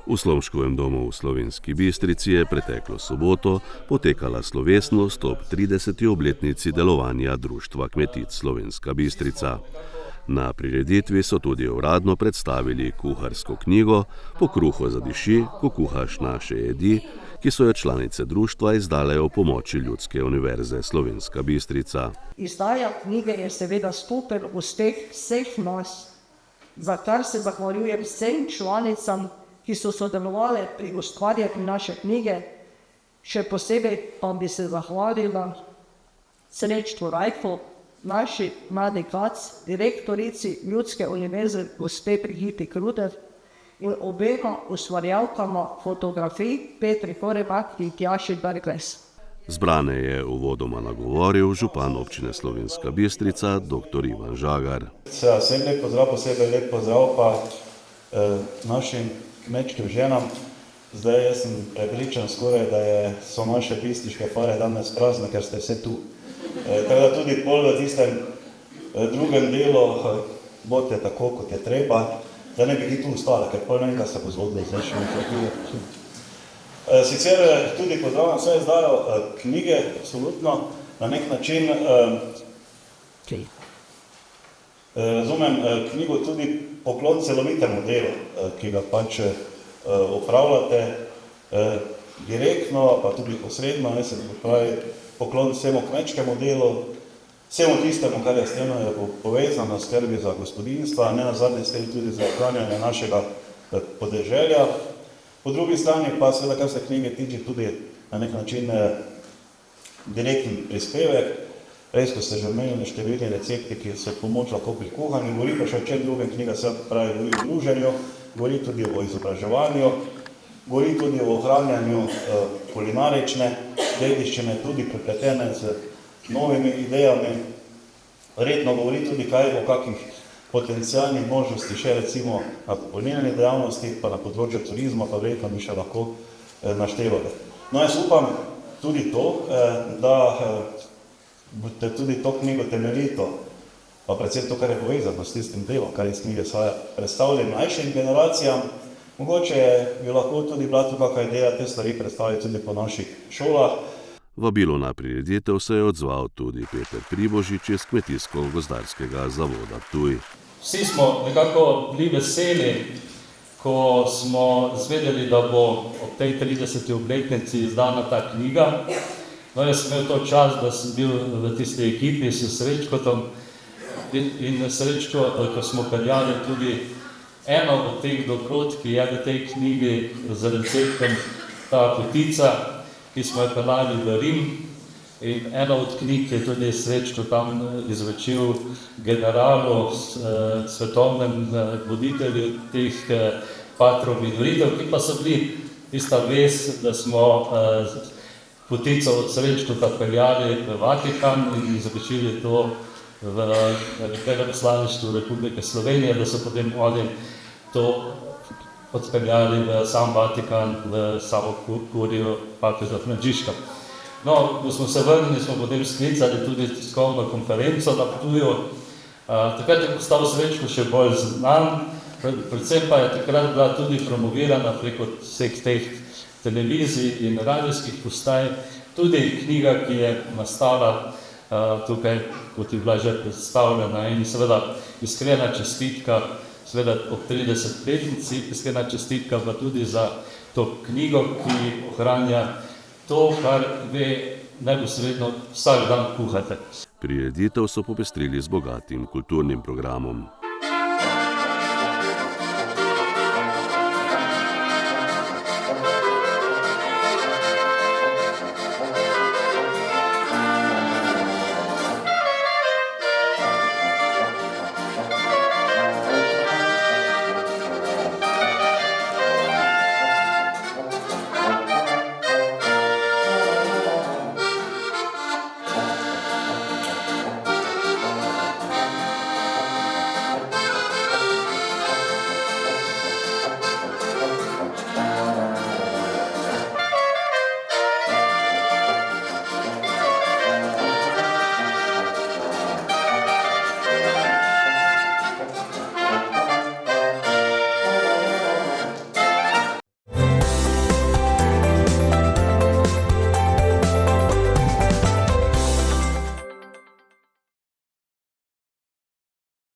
V Slomškovem domu v Slovenski Bistrici je preteklo soboto potekala slovesnost ob 30. obletnici delovanja Društva kmetic Slovenska Bistrica. Na prireditvi so tudi uradno predstavili kuharsko knjigo Po kruhu zadiši, ko kuhaš naše jedi, ki so jo članice društva izdale o pomoči Ljudske univerze Slovenska Bistrica. Izdaja knjige je seveda super uspeh vseh nas, za kar se zahvaljujem vsem članicam, ki so sodelovali pri ustvarjanju naše knjige. Še posebej pa bi se zahvalila Srečku Rajku, naši mladi kac, direktorici Ljudske univerze gospe Brigiti Kruder in obema ustvarjalkama fotografij Petri Horebak in Tjaši Bergles. Zbrane je uvodoma nagovoril župan občine Slovenska Bistrica, dr. Ivan Žagar. Vsem lep pozdrav, posebej lep pozdrav pa našim kmečkim ženam. Zdaj jaz sem prepričan skoraj, da so naše bistriške pare danes prazne, ker ste vse tu. Tako da tudi pol v tistem drugem delu bodite tako, kot je treba, da ne bi tu ostale, ker pol nekaj se bo zgodilo, zdaj še nekaj. Sicer tudi pozdravljam vse izdajo knjige, absolutno, na nek način razumem knjigo tudi poklon celovitemu delu, ki ga pač opravljate direktno, pa tudi posredno, se pravi poklon vsemu kmečkemu delu, vsemu tistemu, kar je s tem povezano, skrbi za gospodinjstva, ne nazadnje s tem tudi za ohranjanje našega podeželja. Po drugi strani pa seveda, kar se knjige tiče, tudi na nek način direktni prispevek. Res, ko ste že omenili številni recepti, ki so pomoč lahko pri kuhanju, govori pa še o čem drugem knjiga, se pravi govori o druženju, govori tudi o izobraževanju, govori tudi o ohranjanju kulinarične dediščine, tudi prepletene z novimi idejami. Verjetno govori tudi kaj o kakih potencialnih možnosti še recimo na polnilni dejavnosti, pa na področju turizma, pa verjetno bi še lahko naštevali. No, jaz upam tudi to, da boste tudi to knjigo temeljito, pa predvsem to, kar je povezano s tistim delom, kar iz knjige predstavlja mlajšim generacijam, mogoče bi lahko tudi bila tu kakšna ideja te stvari predstaviti tudi po naših šolah. Vabilo na prireditev se je odzval tudi Peter Pribožič iz Kmetijsko-gozdarskega zavoda Ptuj. Vsi smo nekako bili veseli, ko smo izvedeli, da bo ob tej 30. obletnici izdana ta knjiga. No, jaz sem imel to čas, da sem bil v tisti ekipi s Srečkotom in Srečko, ko smo peljali tudi eno od teh dobrot, ki je v tej knjigi z receptom ta potica, ki smo jo peljali v Rim. In ena od knjig je tudi Srečko tam izročil generalu, svetovnem voditelju teh patrov in voditelj, ki pa so bili tista vez, da smo potico Srečko peljali v Vatikan in izročili to v veleposlaništvu Republike Slovenije, da so potem oni to odpeljali v sam Vatikan, v samo kurijo papeža Frančiška. No, ko smo se vrnili, smo potem sklicali tudi tiskovno konferenco na Ptuju. Takrat je postal Srečko še bolj znan, predvsem pa je takrat bila tudi promovirana preko vseh teh televizij in radijskih postaj, tudi knjiga, ki je nastala tukaj, kot je bila že predstavljena, in seveda iskrena čestitka, seveda ob 30-letnici, iskrena čestitka pa tudi za to knjigo, ki ohranja to, kar ve neposredno vsak dan kuhate. Prireditev so popestrili z bogatim kulturnim programom.